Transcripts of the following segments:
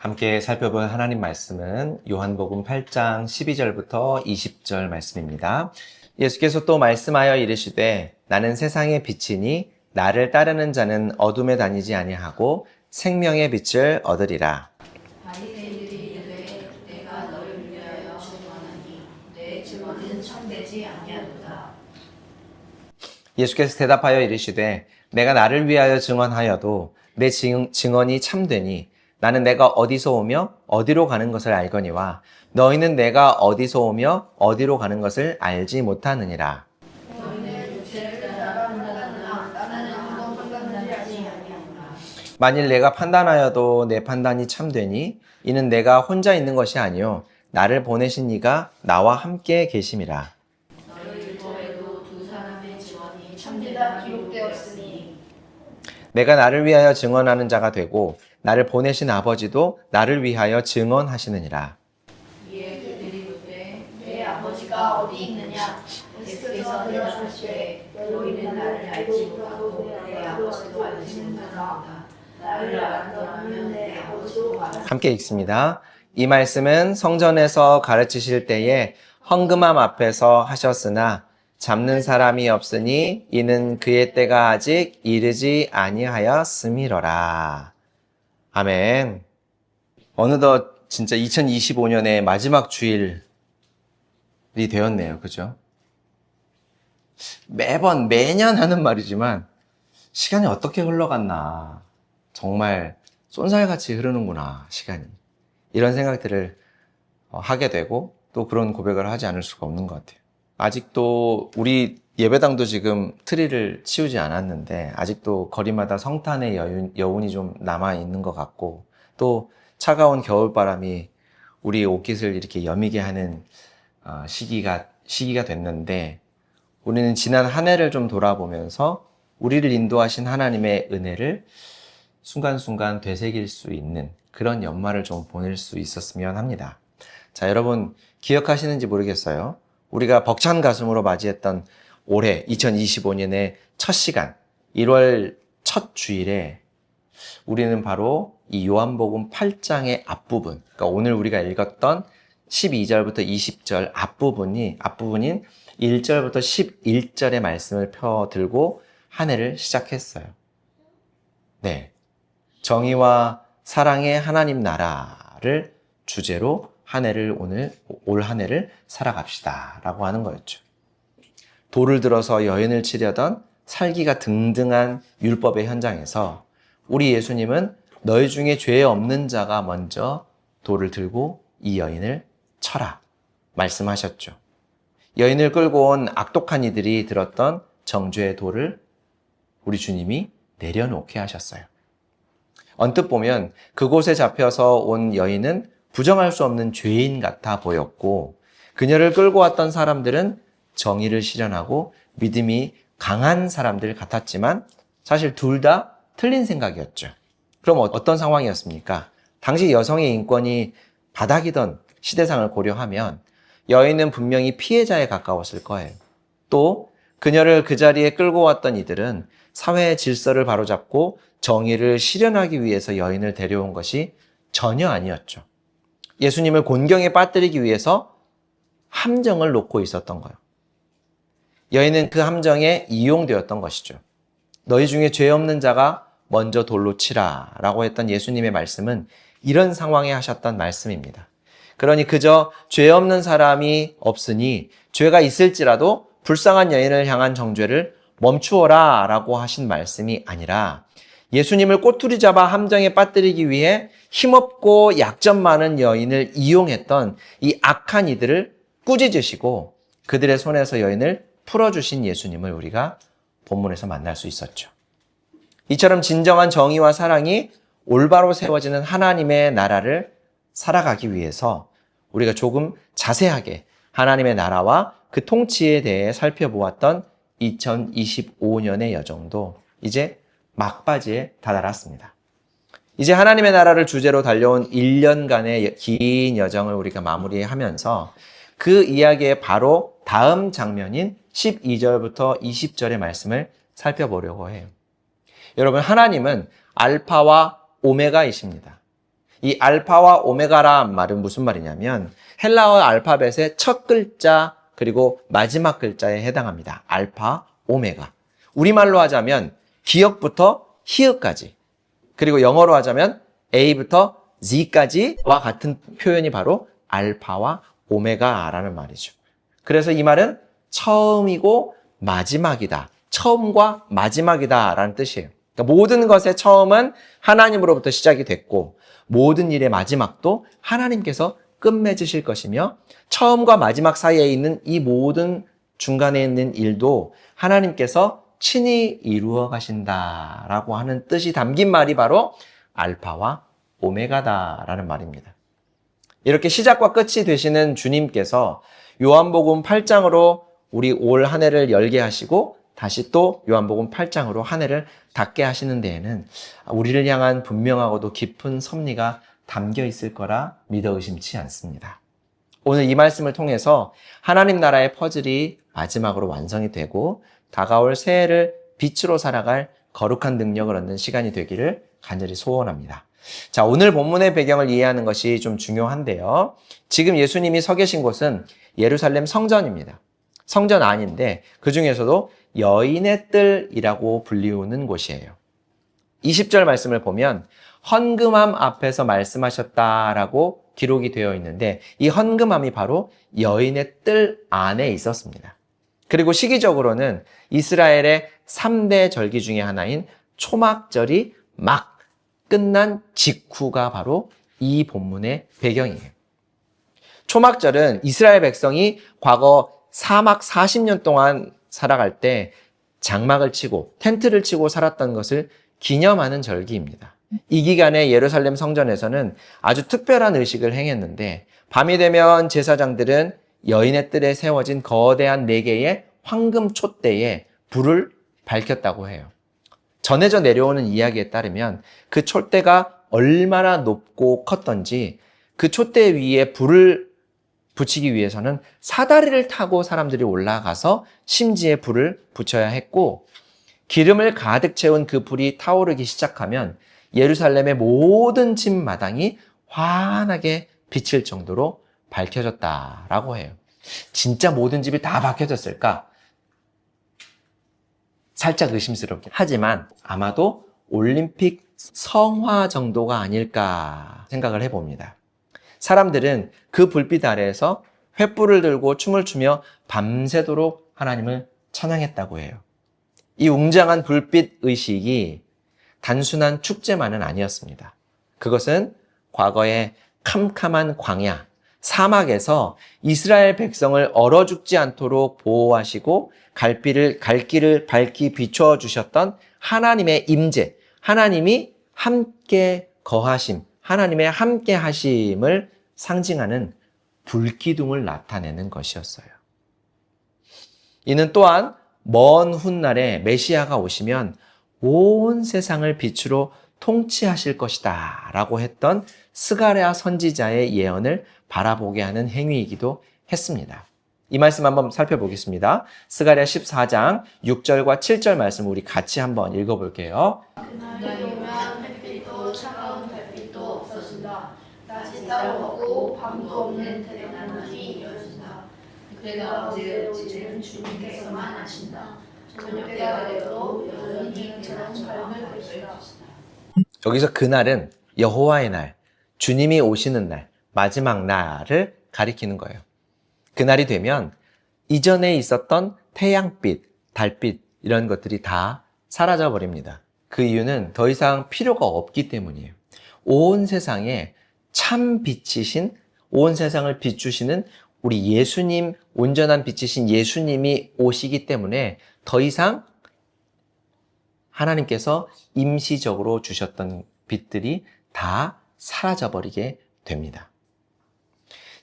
함께 살펴볼 하나님 말씀은 요한복음 8장 12절부터 20절 말씀입니다. 예수께서 또 말씀하여 이르시되 나는 세상의 빛이니 나를 따르는 자는 어둠에 다니지 아니하고 생명의 빛을 얻으리라. 바리새인들이 이르되 내가 너를 위하여 증언하니 내 증언은 참되지 아니하도다. 예수께서 대답하여 이르시되 내가 나를 위하여 증언하여도 내 증언이 참되니 나는 내가 어디서 오며 어디로 가는 것을 알거니와 너희는 내가 어디서 오며 어디로 가는 것을 알지 못하느니라. 너희는 육체를 따라 판단하나 나는 아무 판단하지 아니하노라. 만일 내가 판단하여도 내 판단이 참되니 이는 내가 혼자 있는 것이 아니요 나를 보내신 이가 나와 함께 계심이라. 너희 율법에도 두 사람의 증언이 참되다 기록되었으니 내가 나를 위하여 증언하는 자가 되고 나를 보내신 아버지도 나를 위하여 증언하시느니라. 이에 그들이 묻되 내 아버지가 어디 있느냐. 예수께서 대답하시되 너희는 나를 알지 못하고 내 아버지도 알지 못하노라. 나를 알았더라면 내 아버지도 알았으리라. 함께 읽습니다. 이 말씀은 성전에서 가르치실 때에 헌금함 앞에서 하셨으나 잡는 사람이 없으니 이는 그의 때가 아직 이르지 아니하였음이로라. 아멘. 어느덧 진짜 2025년의 마지막 주일이 되었네요. 그죠? 매년 하는 말이지만 시간이 어떻게 흘러갔나. 정말 쏜살같이 흐르는구나, 시간이. 이런 생각들을 하게 되고 또 그런 고백을 하지 않을 수가 없는 것 같아요. 아직도 우리 예배당도 지금 트리를 치우지 않았는데 아직도 거리마다 성탄의 여운이 좀 남아있는 것 같고 또 차가운 겨울바람이 우리 옷깃을 이렇게 여미게 하는 시기가 됐는데 우리는 지난 한 해를 좀 돌아보면서 우리를 인도하신 하나님의 은혜를 순간순간 되새길 수 있는 그런 연말을 좀 보낼 수 있었으면 합니다. 자, 여러분 기억하시는지 모르겠어요. 우리가 벅찬 가슴으로 맞이했던 올해 2025년의 첫 시간 1월 첫 주일에 우리는 바로 이 요한복음 8장의 앞부분, 그러니까 오늘 우리가 읽었던 12절부터 20절 앞부분인 1절부터 11절의 말씀을 펴들고 한 해를 시작했어요. 네, 정의와 사랑의 하나님 나라를 주제로 올 한 해를 살아갑시다 라고 하는 거였죠. 돌을 들어서 여인을 치려던 살기가 등등한 율법의 현장에서 우리 예수님은 너희 중에 죄 없는 자가 먼저 돌을 들고 이 여인을 쳐라 말씀하셨죠. 여인을 끌고 온 악독한 이들이 들었던 정죄의 돌을 우리 주님이 내려놓게 하셨어요. 언뜻 보면 그곳에 잡혀서 온 여인은 부정할 수 없는 죄인 같아 보였고 그녀를 끌고 왔던 사람들은 정의를 실현하고 믿음이 강한 사람들 같았지만 사실 둘 다 틀린 생각이었죠. 그럼 어떤 상황이었습니까? 당시 여성의 인권이 바닥이던 시대상을 고려하면 여인은 분명히 피해자에 가까웠을 거예요. 또 그녀를 그 자리에 끌고 왔던 이들은 사회의 질서를 바로잡고 정의를 실현하기 위해서 여인을 데려온 것이 전혀 아니었죠. 예수님을 곤경에 빠뜨리기 위해서 함정을 놓고 있었던 거예요. 여인은 그 함정에 이용되었던 것이죠. 너희 중에 죄 없는 자가 먼저 돌로 치라 라고 했던 예수님의 말씀은 이런 상황에 하셨던 말씀입니다. 그러니 그저 죄 없는 사람이 없으니 죄가 있을지라도 불쌍한 여인을 향한 정죄를 멈추어라 라고 하신 말씀이 아니라 예수님을 꼬투리 잡아 함정에 빠뜨리기 위해 힘없고 약점 많은 여인을 이용했던 이 악한 이들을 꾸짖으시고 그들의 손에서 여인을 풀어주신 예수님을 우리가 본문에서 만날 수 있었죠. 이처럼 진정한 정의와 사랑이 올바로 세워지는 하나님의 나라를 살아가기 위해서 우리가 조금 자세하게 하나님의 나라와 그 통치에 대해 살펴보았던 2025년의 여정도 이제 막바지에 다다랐습니다. 이제 하나님의 나라를 주제로 달려온 1년간의 긴 여정을 우리가 마무리하면서 그 이야기의 바로 다음 장면인 12절부터 20절의 말씀을 살펴보려고 해요. 여러분, 하나님은 알파와 오메가이십니다. 이 알파와 오메가란 말은 무슨 말이냐면 헬라어 알파벳의 첫 글자 그리고 마지막 글자에 해당합니다. 알파, 오메가. 우리말로 하자면 기역부터 히읗까지, 그리고 영어로 하자면 A부터 Z까지와 같은 표현이 바로 알파와 오메가라는 말이죠. 그래서 이 말은 처음이고 마지막이다. 처음과 마지막이다 라는 뜻이에요. 그러니까 모든 것의 처음은 하나님으로부터 시작이 됐고 모든 일의 마지막도 하나님께서 끝맺으실 것이며 처음과 마지막 사이에 있는 이 모든 중간에 있는 일도 하나님께서 친히 이루어 가신다라고 하는 뜻이 담긴 말이 바로 알파와 오메가다라는 말입니다. 이렇게 시작과 끝이 되시는 주님께서 요한복음 8장으로 우리 올 한 해를 열게 하시고 다시 또 요한복음 8장으로 한 해를 닫게 하시는 데에는 우리를 향한 분명하고도 깊은 섭리가 담겨 있을 거라 믿어 의심치 않습니다. 오늘 이 말씀을 통해서 하나님 나라의 퍼즐이 마지막으로 완성이 되고 다가올 새해를 빛으로 살아갈 거룩한 능력을 얻는 시간이 되기를 간절히 소원합니다. 자, 오늘 본문의 배경을 이해하는 것이 좀 중요한데요. 지금 예수님이 서 계신 곳은 예루살렘 성전입니다. 성전 안인데 그 중에서도 여인의 뜰이라고 불리우는 곳이에요. 20절 말씀을 보면 헌금함 앞에서 말씀하셨다라고 기록이 되어 있는데 이 헌금함이 바로 여인의 뜰 안에 있었습니다. 그리고 시기적으로는 이스라엘의 3대 절기 중에 하나인 초막절이 막 끝난 직후가 바로 이 본문의 배경이에요. 초막절은 이스라엘 백성이 과거 사막 40년 동안 살아갈 때 장막을 치고 텐트를 치고 살았던 것을 기념하는 절기입니다. 이 기간에 예루살렘 성전에서는 아주 특별한 의식을 행했는데 밤이 되면 제사장들은 여인의 뜰에 세워진 거대한 4개의 황금 촛대에 불을 밝혔다고 해요. 전해져 내려오는 이야기에 따르면 그 촛대가 얼마나 높고 컸던지 그 촛대 위에 불을 붙이기 위해서는 사다리를 타고 사람들이 올라가서 심지에 불을 붙여야 했고 기름을 가득 채운 그 불이 타오르기 시작하면 예루살렘의 모든 집 마당이 환하게 비칠 정도로 밝혀졌다라고 해요. 진짜 모든 집이 다 밝혀졌을까? 살짝 의심스럽긴 하지만 아마도 올림픽 성화 정도가 아닐까 생각을 해봅니다. 사람들은 그 불빛 아래에서 횃불을 들고 춤을 추며 밤새도록 하나님을 찬양했다고 해요. 이 웅장한 불빛 의식이 단순한 축제만은 아니었습니다. 그것은 과거의 캄캄한 광야, 사막에서 이스라엘 백성을 얼어 죽지 않도록 보호하시고 갈 길을 밝히 비춰주셨던 하나님의 임재, 하나님이 함께 거하심, 하나님의 함께 하심을 상징하는 불기둥을 나타내는 것이었어요. 이는 또한 먼 훗날에 메시아가 오시면 온 세상을 빛으로 통치하실 것이다 라고 했던 스가랴 선지자의 예언을 바라보게 하는 행위이기도 했습니다. 이 말씀 한번 살펴보겠습니다. 스가랴 14장 6절과 7절 말씀 우리 같이 한번 읽어볼게요. 그날이 오면 햇빛도 차가운 달빛도 없어진다. 낮이 따로 없고 밤도 없는 대단한 낮이 이어진다. 그때가 어제를 지는 주님께서만 아신다. 저녁 때가 되어도 여전히 그처럼 밝을 것이다. 여기서 그날은 여호와의 날, 주님이 오시는 날, 마지막 날을 가리키는 거예요. 그날이 되면 이전에 있었던 태양빛, 달빛 이런 것들이 다 사라져 버립니다. 그 이유는 더 이상 필요가 없기 때문이에요. 온 세상에 참 빛이신, 온 세상을 비추시는 우리 예수님, 온전한 빛이신 예수님이 오시기 때문에 더 이상 하나님께서 임시적으로 주셨던 빛들이 다 사라져 버리게 됩니다.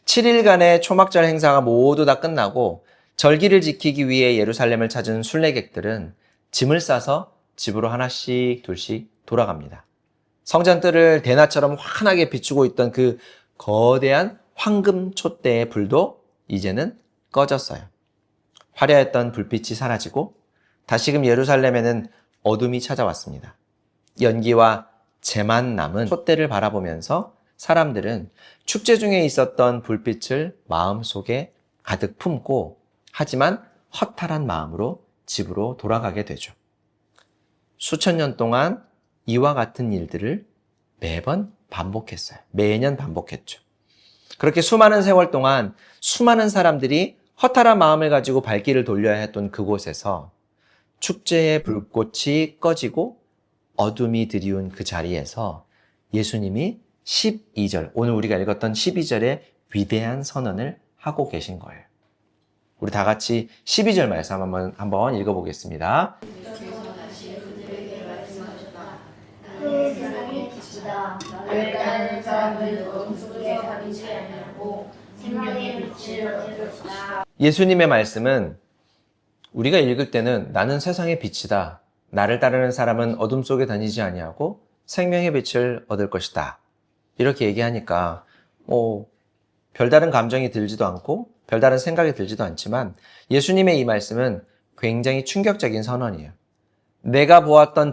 7일간의 초막절 행사가 모두 다 끝나고 절기를 지키기 위해 예루살렘을 찾은 순례객들은 짐을 싸서 집으로 하나씩 둘씩 돌아갑니다. 성전뜰을 대낮처럼 환하게 비추고 있던 그 거대한 황금 촛대의 불도 이제는 꺼졌어요. 화려했던 불빛이 사라지고 다시금 예루살렘에는 어둠이 찾아왔습니다. 연기와 재만 남은 촛대를 바라보면서 사람들은 축제 중에 있었던 불빛을 마음속에 가득 품고 하지만 허탈한 마음으로 집으로 돌아가게 되죠. 수천 년 동안 이와 같은 일들을 매번 반복했어요. 매년 반복했죠. 그렇게 수많은 세월 동안 수많은 사람들이 허탈한 마음을 가지고 발길을 돌려야 했던 그곳에서 축제의 불꽃이 꺼지고 어둠이 드리운 그 자리에서 예수님이 12절, 오늘 우리가 읽었던 12절의 위대한 선언을 하고 계신 거예요. 우리 다 같이 12절 말씀 한번 읽어보겠습니다. 그 세상의 빛이다. 나를 따르는 사람은 어둠 속에 가리지 아니하고 생명의 빛을 얻을 것이다. 예수님의 말씀은 우리가 읽을 때는 나는 세상의 빛이다. 나를 따르는 사람은 어둠 속에 다니지 아니하고 생명의 빛을 얻을 것이다. 이렇게 얘기하니까 별다른 감정이 들지도 않고 별다른 생각이 들지도 않지만 예수님의 이 말씀은 굉장히 충격적인 선언이에요. 내가 보았던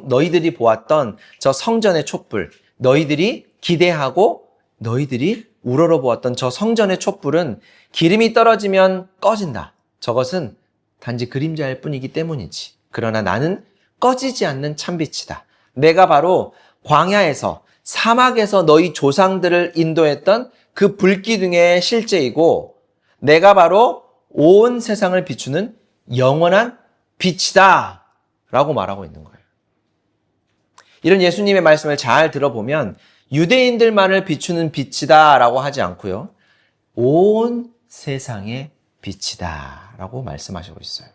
너희들이 보았던 저 성전의 촛불, 너희들이 기대하고 너희들이 우러러 보았던 저 성전의 촛불은 기름이 떨어지면 꺼진다. 저것은 단지 그림자일 뿐이기 때문이지. 그러나 나는 꺼지지 않는 참빛이다. 내가 바로 광야에서 사막에서 너희 조상들을 인도했던 그 불기둥의 실제이고 내가 바로 온 세상을 비추는 영원한 빛이다 라고 말하고 있는 거예요. 이런 예수님의 말씀을 잘 들어보면 유대인들만을 비추는 빛이다 라고 하지 않고요. 온 세상의 빛이다 라고 말씀하시고 있어요.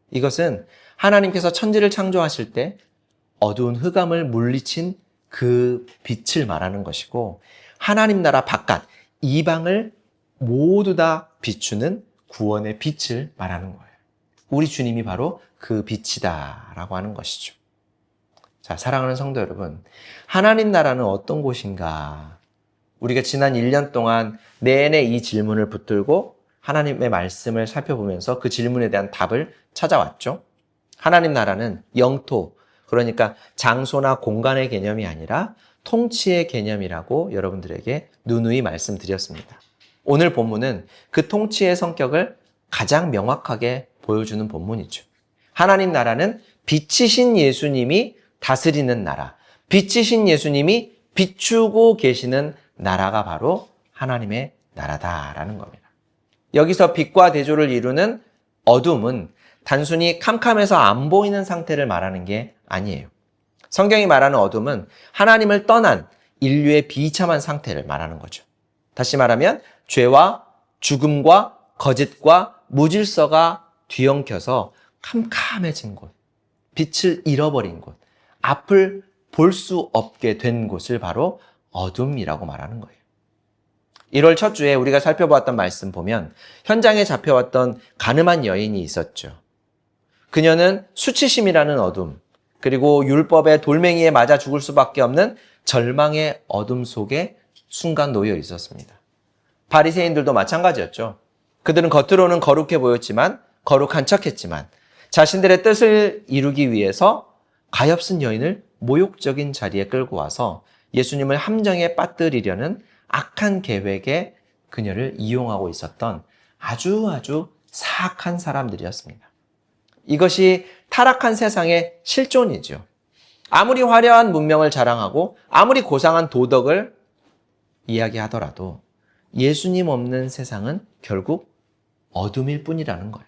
이것은 하나님께서 천지를 창조하실 때 어두운 흑암을 물리친 그 빛을 말하는 것이고 하나님 나라 바깥 이방을 모두 다 비추는 구원의 빛을 말하는 거예요. 우리 주님이 바로 그 빛이다 라고 하는 것이죠. 자, 사랑하는 성도 여러분, 하나님 나라는 어떤 곳인가? 우리가 지난 1년 동안 내내 이 질문을 붙들고 하나님의 말씀을 살펴보면서 그 질문에 대한 답을 찾아왔죠. 하나님 나라는 영토, 그러니까 장소나 공간의 개념이 아니라 통치의 개념이라고 여러분들에게 누누이 말씀드렸습니다. 오늘 본문은 그 통치의 성격을 가장 명확하게 보여주는 본문이죠. 하나님 나라는 빛이신 예수님이 다스리는 나라, 빛이신 예수님이 비추고 계시는 나라가 바로 하나님의 나라다라는 겁니다. 여기서 빛과 대조를 이루는 어둠은 단순히 캄캄해서 안 보이는 상태를 말하는 게 아니에요. 성경이 말하는 어둠은 하나님을 떠난 인류의 비참한 상태를 말하는 거죠. 다시 말하면 죄와 죽음과 거짓과 무질서가 뒤엉켜서 캄캄해진 곳, 빛을 잃어버린 곳, 앞을 볼 수 없게 된 곳을 바로 어둠이라고 말하는 거예요. 1월 첫 주에 우리가 살펴보았던 말씀 보면 현장에 잡혀왔던 가늠한 여인이 있었죠. 그녀는 수치심이라는 어둠, 그리고 율법의 돌멩이에 맞아 죽을 수밖에 없는 절망의 어둠 속에 순간 놓여 있었습니다. 바리새인들도 마찬가지였죠. 그들은 겉으로는 거룩해 보였지만, 거룩한 척했지만 자신들의 뜻을 이루기 위해서 가엾은 여인을 모욕적인 자리에 끌고 와서 예수님을 함정에 빠뜨리려는 악한 계획에 그녀를 이용하고 있었던 아주 사악한 사람들이었습니다. 이것이 타락한 세상의 실존이죠. 아무리 화려한 문명을 자랑하고 아무리 고상한 도덕을 이야기하더라도 예수님 없는 세상은 결국 어둠일 뿐이라는 거예요.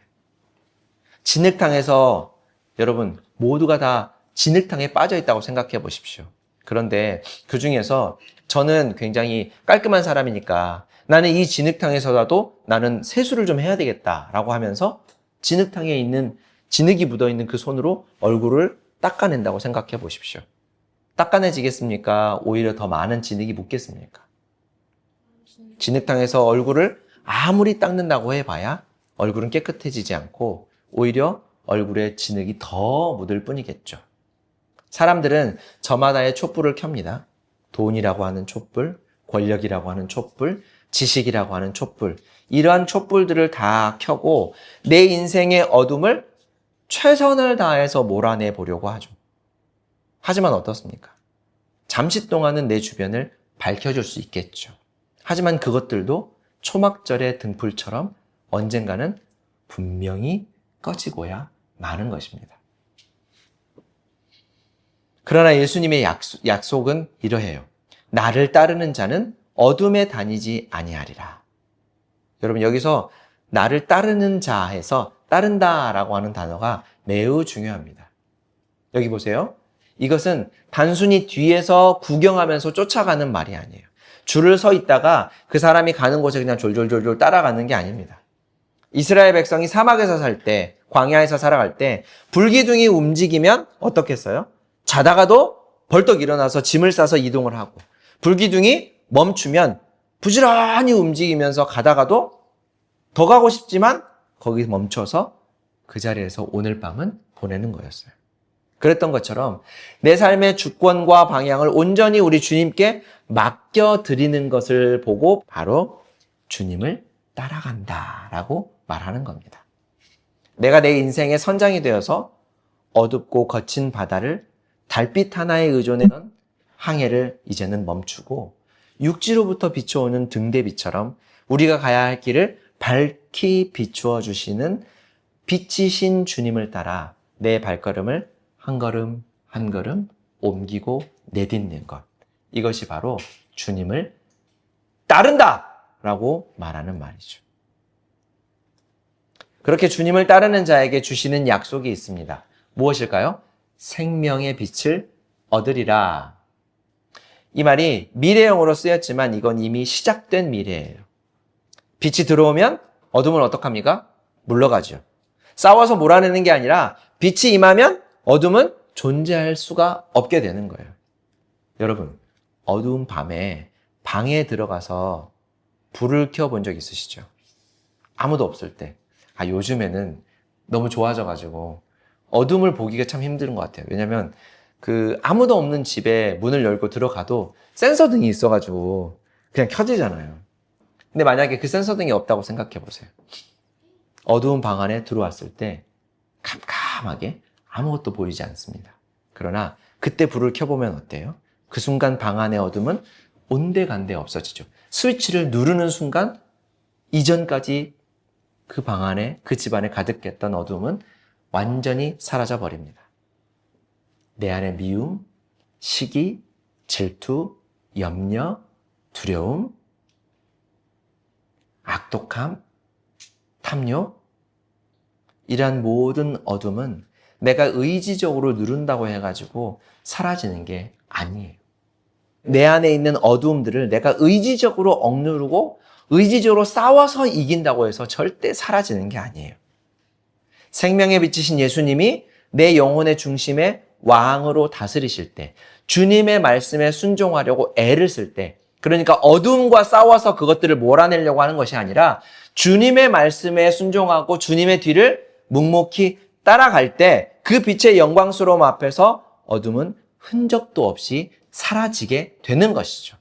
진흙탕에서 여러분 모두가 다 진흙탕에 빠져 있다고 생각해 보십시오. 그런데 그 중에서 저는 굉장히 깔끔한 사람이니까 나는 이 진흙탕에서라도 나는 세수를 좀 해야 되겠다라고 하면서 진흙탕에 있는 진흙이 묻어있는 그 손으로 얼굴을 닦아낸다고 생각해 보십시오. 닦아내지겠습니까? 오히려 더 많은 진흙이 묻겠습니까? 진흙탕에서 얼굴을 아무리 닦는다고 해봐야 얼굴은 깨끗해지지 않고 오히려 얼굴에 진흙이 더 묻을 뿐이겠죠. 사람들은 저마다의 촛불을 켭니다. 돈이라고 하는 촛불, 권력이라고 하는 촛불, 지식이라고 하는 촛불, 이러한 촛불들을 다 켜고 내 인생의 어둠을 최선을 다해서 몰아내 보려고 하죠. 하지만 어떻습니까? 잠시 동안은 내 주변을 밝혀줄 수 있겠죠. 하지만 그것들도 초막절의 등불처럼 언젠가는 분명히 꺼지고야 마는 것입니다. 그러나 예수님의 약속은 이러해요. 나를 따르는 자는 어둠에 다니지 아니하리라. 여러분, 여기서 나를 따르는 자에서 따른다라고 하는 단어가 매우 중요합니다. 여기 보세요. 이것은 단순히 뒤에서 구경하면서 쫓아가는 말이 아니에요. 줄을 서 있다가 그 사람이 가는 곳에 그냥 졸졸졸졸 따라가는 게 아닙니다. 이스라엘 백성이 사막에서 살 때, 광야에서 살아갈 때 불기둥이 움직이면 어떻겠어요? 자다가도 벌떡 일어나서 짐을 싸서 이동을 하고, 불기둥이 멈추면 부지런히 움직이면서 가다가도 더 가고 싶지만 거기 멈춰서 그 자리에서 오늘 밤은 보내는 거였어요. 그랬던 것처럼 내 삶의 주권과 방향을 온전히 우리 주님께 맡겨드리는 것을 보고 바로 주님을 따라간다라고 말하는 겁니다. 내가 내 인생의 선장이 되어서 어둡고 거친 바다를 달빛 하나에 의존했던 항해를 이제는 멈추고 육지로부터 비춰오는 등대비처럼 우리가 가야 할 길을 밝히 비추어 주시는 빛이신 주님을 따라 내 발걸음을 한 걸음 한 걸음 옮기고 내딛는 것. 이것이 바로 주님을 따른다! 라고 말하는 말이죠. 그렇게 주님을 따르는 자에게 주시는 약속이 있습니다. 무엇일까요? 생명의 빛을 얻으리라. 이 말이 미래형으로 쓰였지만 이건 이미 시작된 미래예요. 빛이 들어오면 어둠은 어떡합니까? 물러가죠. 싸워서 몰아내는 게 아니라 빛이 임하면 어둠은 존재할 수가 없게 되는 거예요. 여러분, 어두운 밤에 방에 들어가서 불을 켜본 적 있으시죠? 아무도 없을 때. 요즘에는 너무 좋아져가지고 어둠을 보기가 참 힘든 것 같아요. 왜냐면 아무도 없는 집에 문을 열고 들어가도 센서 등이 있어가지고 그냥 켜지잖아요. 근데 만약에 그 센서 등이 없다고 생각해 보세요. 어두운 방 안에 들어왔을 때 캄캄하게 아무것도 보이지 않습니다. 그러나 그때 불을 켜보면 어때요? 그 순간 방 안의 어둠은 온데간데 없어지죠. 스위치를 누르는 순간 이전까지 그 방 안에, 그 집 안에 가득했던 어둠은 완전히 사라져 버립니다. 내 안에 미움, 시기, 질투, 염려, 두려움, 악독함, 탐욕, 이러한 모든 어둠은 내가 의지적으로 누른다고 해가지고 사라지는 게 아니에요. 내 안에 있는 어두움들을 내가 의지적으로 억누르고 의지적으로 싸워서 이긴다고 해서 절대 사라지는 게 아니에요. 생명의 빛이신 예수님이 내 영혼의 중심에 왕으로 다스리실 때, 주님의 말씀에 순종하려고 애를 쓸 때, 그러니까 어둠과 싸워서 그것들을 몰아내려고 하는 것이 아니라 주님의 말씀에 순종하고 주님의 뒤를 묵묵히 따라갈 때 그 빛의 영광스러움 앞에서 어둠은 흔적도 없이 사라지게 되는 것이죠.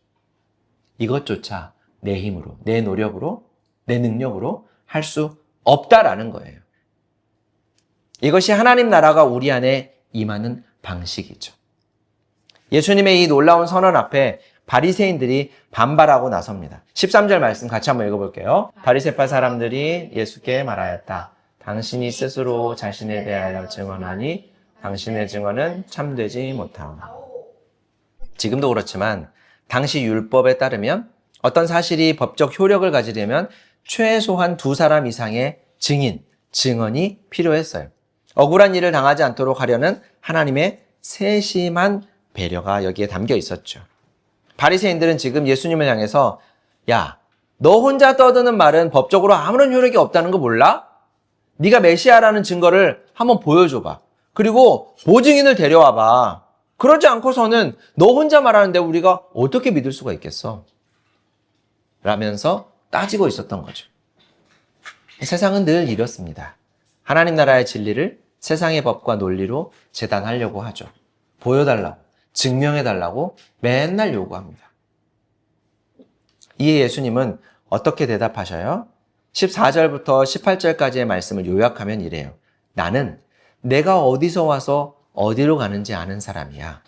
이것조차 내 힘으로, 내 노력으로, 내 능력으로 할 수 없다라는 거예요. 이것이 하나님 나라가 우리 안에 임하는 방식이죠. 예수님의 이 놀라운 선언 앞에 바리새인들이 반발하고 나섭니다. 13절 말씀 같이 한번 읽어볼게요. 바리새파 사람들이 예수께 말하였다. 당신이 스스로 자신에 대하여 증언하니 당신의 증언은 참되지 못함. 지금도 그렇지만 당시 율법에 따르면 어떤 사실이 법적 효력을 가지려면 최소한 2사람 이상의 증인, 증언이 필요했어요. 억울한 일을 당하지 않도록 하려는 하나님의 세심한 배려가 여기에 담겨 있었죠. 바리새인들은 지금 예수님을 향해서 야, 너 혼자 떠드는 말은 법적으로 아무런 효력이 없다는 거 몰라? 네가 메시아라는 증거를 한번 보여줘봐. 그리고 보증인을 데려와봐. 그러지 않고서는 너 혼자 말하는데 우리가 어떻게 믿을 수가 있겠어? 라면서 따지고 있었던 거죠. 세상은 늘 이렇습니다. 하나님 나라의 진리를 세상의 법과 논리로 재단하려고 하죠. 보여달라고, 증명해달라고 맨날 요구합니다. 이에 예수님은 어떻게 대답하셔요? 14절부터 18절까지의 말씀을 요약하면 이래요. 나는 내가 어디서 와서 어디로 가는지 아는 사람이야.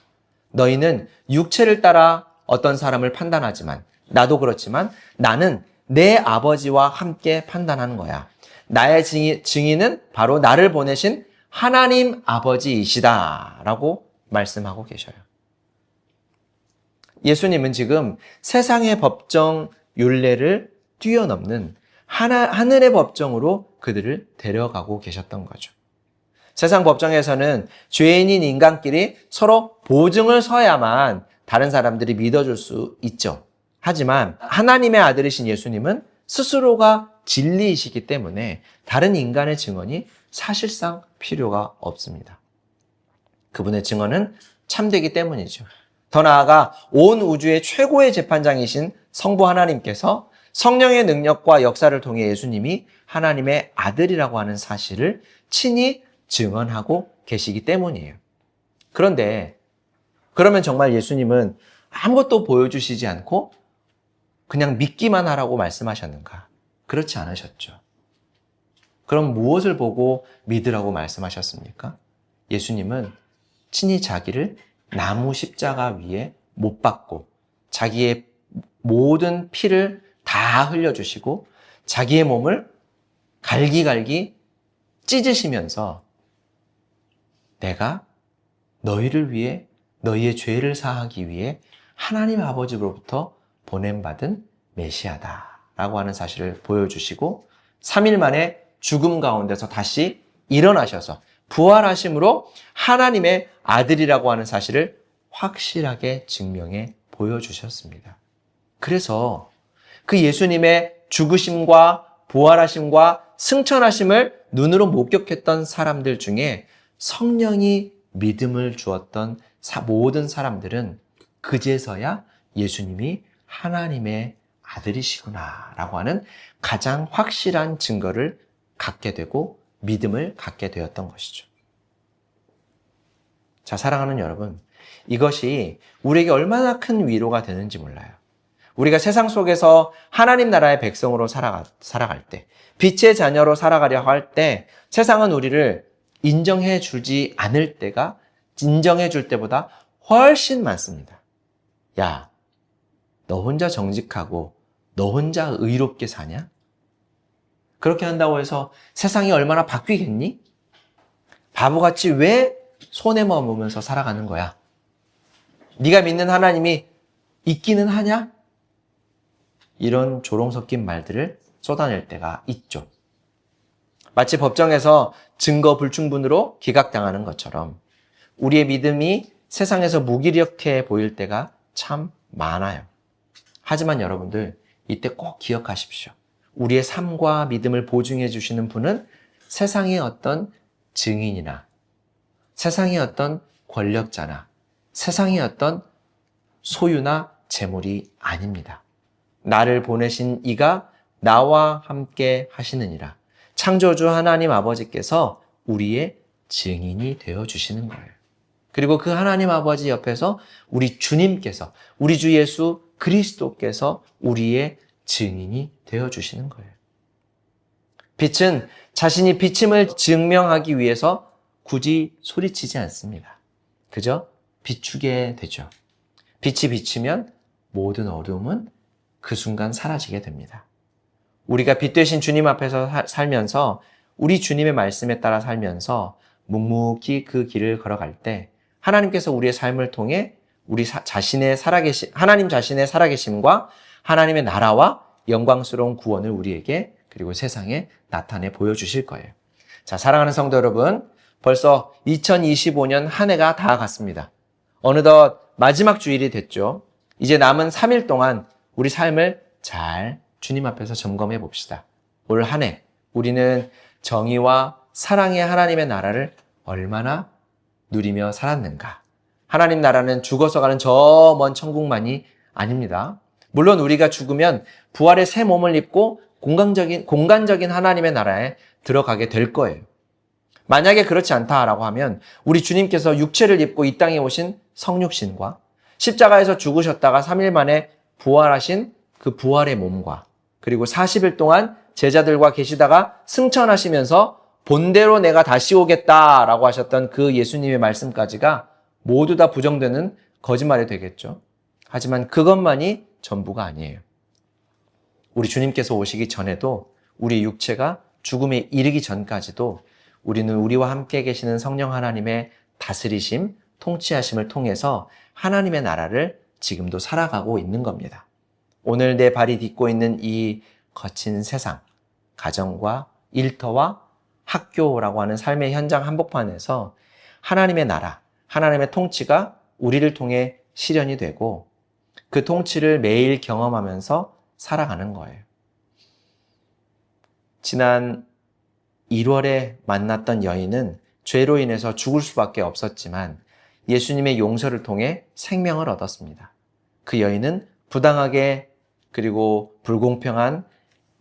너희는 육체를 따라 어떤 사람을 판단하지만, 나도 그렇지만 나는 내 아버지와 함께 판단하는 거야. 나의 증인은 바로 나를 보내신 하나님 아버지이시다 라고 말씀하고 계셔요. 예수님은 지금 세상의 법정 율례를 뛰어넘는 하늘의 법정으로 그들을 데려가고 계셨던 거죠. 세상 법정에서는 죄인인 인간끼리 서로 보증을 서야만 다른 사람들이 믿어줄 수 있죠. 하지만 하나님의 아들이신 예수님은 스스로가 진리이시기 때문에 다른 인간의 증언이 사실상 필요가 없습니다. 그분의 증언은 참되기 때문이죠. 더 나아가 온 우주의 최고의 재판장이신 성부 하나님께서 성령의 능력과 역사를 통해 예수님이 하나님의 아들이라고 하는 사실을 친히 증언하고 계시기 때문이에요. 그런데 그러면 정말 예수님은 아무것도 보여주시지 않고 그냥 믿기만 하라고 말씀하셨는가? 그렇지 않으셨죠. 그럼 무엇을 보고 믿으라고 말씀하셨습니까? 예수님은 친히 자기를 나무 십자가 위에 못 박고 자기의 모든 피를 다 흘려주시고 자기의 몸을 갈기갈기 찢으시면서 내가 너희를 위해 너희의 죄를 사하기 위해 하나님 아버지로부터 보냄받은 메시아다 라고 하는 사실을 보여주시고 3일 만에 죽음 가운데서 다시 일어나셔서 부활하심으로 하나님의 아들이라고 하는 사실을 확실하게 증명해 보여주셨습니다. 그래서 그 예수님의 죽으심과 부활하심과 승천하심을 눈으로 목격했던 사람들 중에 성령이 믿음을 주었던 모든 사람들은 그제서야 예수님이 하나님의 아들이시구나 라고 하는 가장 확실한 증거를 갖게 되고 믿음을 갖게 되었던 것이죠. 자, 사랑하는 여러분, 이것이 우리에게 얼마나 큰 위로가 되는지 몰라요. 우리가 세상 속에서 하나님 나라의 백성으로 살아갈 때, 빛의 자녀로 살아가려 할 때 세상은 우리를 인정해 주지 않을 때가 인정해 줄 때보다 훨씬 많습니다. 야, 너 혼자 정직하고 너 혼자 의롭게 사냐? 그렇게 한다고 해서 세상이 얼마나 바뀌겠니? 바보같이 왜 손에 머무면서 살아가는 거야? 네가 믿는 하나님이 있기는 하냐? 이런 조롱 섞인 말들을 쏟아낼 때가 있죠. 마치 법정에서 증거 불충분으로 기각당하는 것처럼 우리의 믿음이 세상에서 무기력해 보일 때가 참 많아요. 하지만 여러분들, 이때 꼭 기억하십시오. 우리의 삶과 믿음을 보증해 주시는 분은 세상의 어떤 증인이나 세상의 어떤 권력자나 세상의 어떤 소유나 재물이 아닙니다. 나를 보내신 이가 나와 함께 하시느니라. 창조주 하나님 아버지께서 우리의 증인이 되어 주시는 거예요. 그리고 그 하나님 아버지 옆에서 우리 주님께서, 우리 주 예수 그리스도께서 우리의 증인이 되어 주시는 거예요. 빛은 자신이 빛임을 증명하기 위해서 굳이 소리치지 않습니다. 그저 비추게 되죠. 빛이 비치면 모든 어두움은 그 순간 사라지게 됩니다. 우리가 빛 되신 주님 앞에서 살면서 우리 주님의 말씀에 따라 살면서 묵묵히 그 길을 걸어갈 때 하나님께서 우리의 삶을 통해 하나님 자신의 살아계심과 하나님의 나라와 영광스러운 구원을 우리에게 그리고 세상에 나타내 보여주실 거예요. 자, 사랑하는 성도 여러분, 벌써 2025년 한 해가 다 갔습니다. 어느덧 마지막 주일이 됐죠. 이제 남은 3일 동안 우리 삶을 잘 주님 앞에서 점검해 봅시다. 올 한 해 우리는 정의와 사랑의 하나님의 나라를 얼마나 누리며 살았는가? 하나님 나라는 죽어서 가는 저 먼 천국만이 아닙니다. 물론 우리가 죽으면 부활의 새 몸을 입고 공간적인 하나님의 나라에 들어가게 될 거예요. 만약에 그렇지 않다라고 하면 우리 주님께서 육체를 입고 이 땅에 오신 성육신과 십자가에서 죽으셨다가 3일 만에 부활하신 그 부활의 몸과 그리고 40일 동안 제자들과 계시다가 승천하시면서 본대로 내가 다시 오겠다라고 하셨던 그 예수님의 말씀까지가 모두 다 부정되는 거짓말이 되겠죠. 하지만 그것만이 전부가 아니에요. 우리 주님께서 오시기 전에도 우리 육체가 죽음에 이르기 전까지도 우리는 우리와 함께 계시는 성령 하나님의 다스리심, 통치하심을 통해서 하나님의 나라를 지금도 살아가고 있는 겁니다. 오늘 내 발이 딛고 있는 이 거친 세상, 가정과 일터와 학교라고 하는 삶의 현장 한복판에서 하나님의 나라, 하나님의 통치가 우리를 통해 실현이 되고 그 통치를 매일 경험하면서 살아가는 거예요. 지난 1월에 만났던 여인은 죄로 인해서 죽을 수밖에 없었지만 예수님의 용서를 통해 생명을 얻었습니다. 그 여인은 부당하게 그리고 불공평한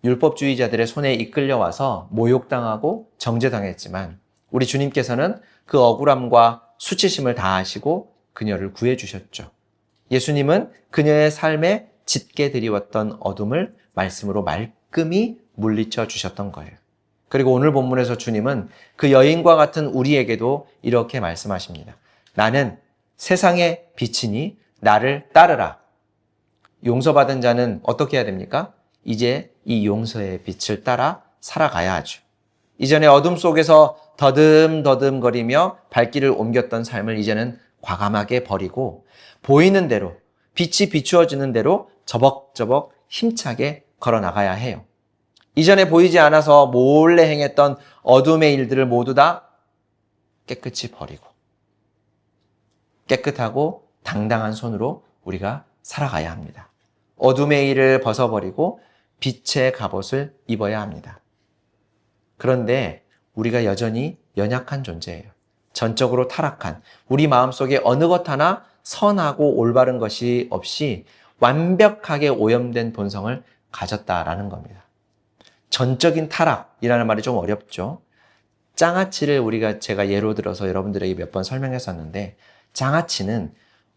율법주의자들의 손에 이끌려와서 모욕당하고 정죄당했지만 우리 주님께서는 그 억울함과 수치심을 다하시고 그녀를 구해주셨죠. 예수님은 그녀의 삶에 짙게 드리웠던 어둠을 말씀으로 말끔히 물리쳐 주셨던 거예요. 그리고 오늘 본문에서 주님은 그 여인과 같은 우리에게도 이렇게 말씀하십니다. 나는 세상의 빛이니 나를 따르라. 용서받은 자는 어떻게 해야 됩니까? 이제 이 용서의 빛을 따라 살아가야 하죠. 이전에 어둠 속에서 더듬더듬거리며 발길을 옮겼던 삶을 이제는 과감하게 버리고 보이는 대로 빛이 비추어지는 대로 저벅저벅 힘차게 걸어나가야 해요. 이전에 보이지 않아서 몰래 행했던 어둠의 일들을 모두 다 깨끗이 버리고 깨끗하고 당당한 손으로 우리가 살아가야 합니다. 어둠의 일을 벗어버리고 빛의 갑옷을 입어야 합니다. 그런데 우리가 여전히 연약한 존재예요. 전적으로 타락한 우리 마음속에 어느 것 하나 선하고 올바른 것이 없이 완벽하게 오염된 본성을 가졌다라는 겁니다. 전적인 타락이라는 말이 좀 어렵죠. 장아찌를 제가 예로 들어서 여러분들에게 몇 번 설명했었는데 장아찌는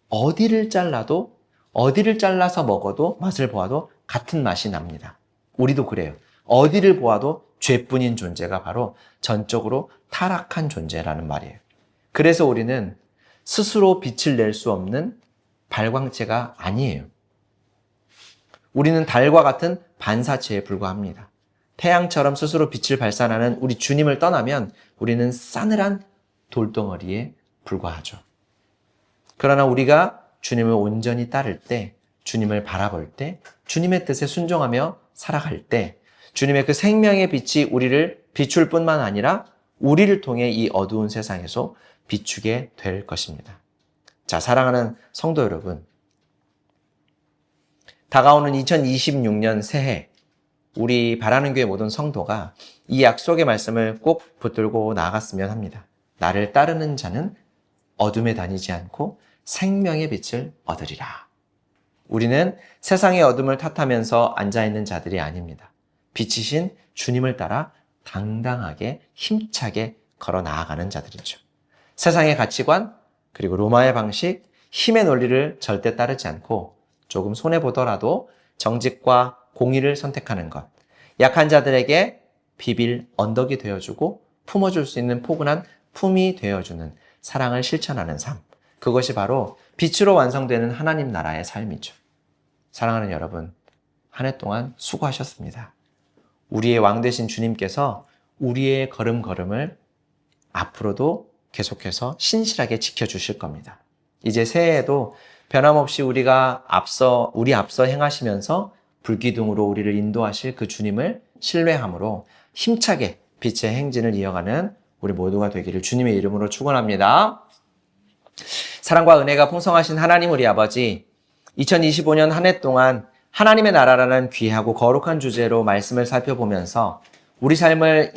어디를 잘라서 먹어도 맛을 보아도 같은 맛이 납니다. 우리도 그래요. 어디를 보아도 죄뿐인 존재가 바로 전적으로 타락한 존재라는 말이에요. 그래서 우리는 스스로 빛을 낼 수 없는 발광체가 아니에요. 우리는 달과 같은 반사체에 불과합니다. 태양처럼 스스로 빛을 발산하는 우리 주님을 떠나면 우리는 싸늘한 돌덩어리에 불과하죠. 그러나 우리가 주님을 온전히 따를 때, 주님을 바라볼 때, 주님의 뜻에 순종하며 살아갈 때 주님의 그 생명의 빛이 우리를 비출 뿐만 아니라 우리를 통해 이 어두운 세상에서 비추게 될 것입니다. 자, 사랑하는 성도 여러분, 다가오는 2026년 새해 우리 바라는 교회 모든 성도가 이 약속의 말씀을 꼭 붙들고 나아갔으면 합니다. 나를 따르는 자는 어둠에 다니지 않고 생명의 빛을 얻으리라. 우리는 세상의 어둠을 탓하면서 앉아있는 자들이 아닙니다. 빛이신 주님을 따라 당당하게 힘차게 걸어 나아가는 자들이죠. 세상의 가치관 그리고 로마의 방식, 힘의 논리를 절대 따르지 않고 조금 손해보더라도 정직과 공의를 선택하는 것, 약한 자들에게 비빌 언덕이 되어주고 품어줄 수 있는 포근한 품이 되어주는 사랑을 실천하는 삶, 그것이 바로 빛으로 완성되는 하나님 나라의 삶이죠. 사랑하는 여러분, 한 해 동안 수고하셨습니다. 우리의 왕 되신 주님께서 우리의 걸음걸음을 앞으로도 계속해서 신실하게 지켜주실 겁니다. 이제 새해에도 변함없이 우리 앞서 행하시면서 불기둥으로 우리를 인도하실 그 주님을 신뢰함으로 힘차게 빛의 행진을 이어가는 우리 모두가 되기를 주님의 이름으로 축원합니다. 사랑과 은혜가 풍성하신 하나님 우리 아버지, 2025년 한 해 동안 하나님의 나라라는 귀하고 거룩한 주제로 말씀을 살펴보면서 우리 삶을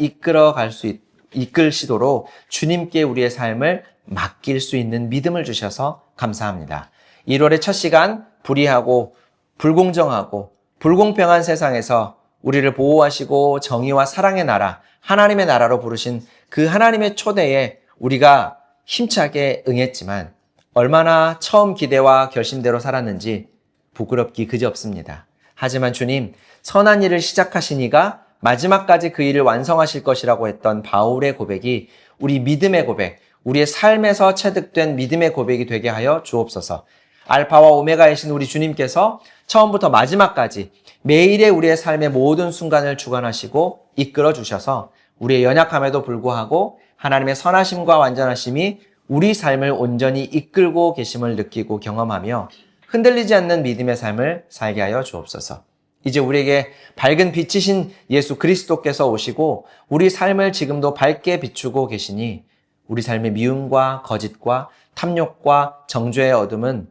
이끌시도록 주님께 우리의 삶을 맡길 수 있는 믿음을 주셔서 감사합니다. 1월의 첫 시간 불의하고 불공정하고 불공평한 세상에서 우리를 보호하시고 정의와 사랑의 나라, 하나님의 나라로 부르신 그 하나님의 초대에 우리가 힘차게 응했지만 얼마나 처음 기대와 결심대로 살았는지 부끄럽기 그지없습니다. 하지만 주님, 선한 일을 시작하신 이가 마지막까지 그 일을 완성하실 것이라고 했던 바울의 고백이 우리 믿음의 고백, 우리의 삶에서 체득된 믿음의 고백이 되게 하여 주옵소서. 알파와 오메가이신 우리 주님께서 처음부터 마지막까지 매일의 우리의 삶의 모든 순간을 주관하시고 이끌어 주셔서 우리의 연약함에도 불구하고 하나님의 선하심과 완전하심이 우리 삶을 온전히 이끌고 계심을 느끼고 경험하며 흔들리지 않는 믿음의 삶을 살게 하여 주옵소서. 이제 우리에게 밝은 빛이신 예수 그리스도께서 오시고 우리 삶을 지금도 밝게 비추고 계시니 우리 삶의 미움과 거짓과 탐욕과 정죄의 어둠은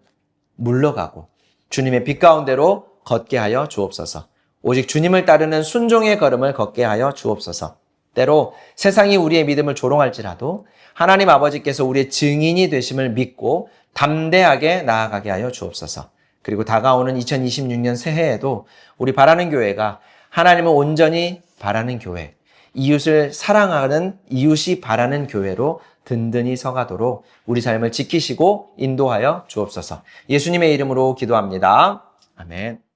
물러가고 주님의 빛 가운데로 걷게 하여 주옵소서. 오직 주님을 따르는 순종의 걸음을 걷게 하여 주옵소서. 때로 세상이 우리의 믿음을 조롱할지라도 하나님 아버지께서 우리의 증인이 되심을 믿고 담대하게 나아가게 하여 주옵소서. 그리고 다가오는 2026년 새해에도 우리 바라는 교회가 하나님을 온전히 바라는 교회, 이웃을 사랑하는 이웃이 바라는 교회로 든든히 서가도록 우리 삶을 지키시고 인도하여 주옵소서. 예수님의 이름으로 기도합니다. 아멘.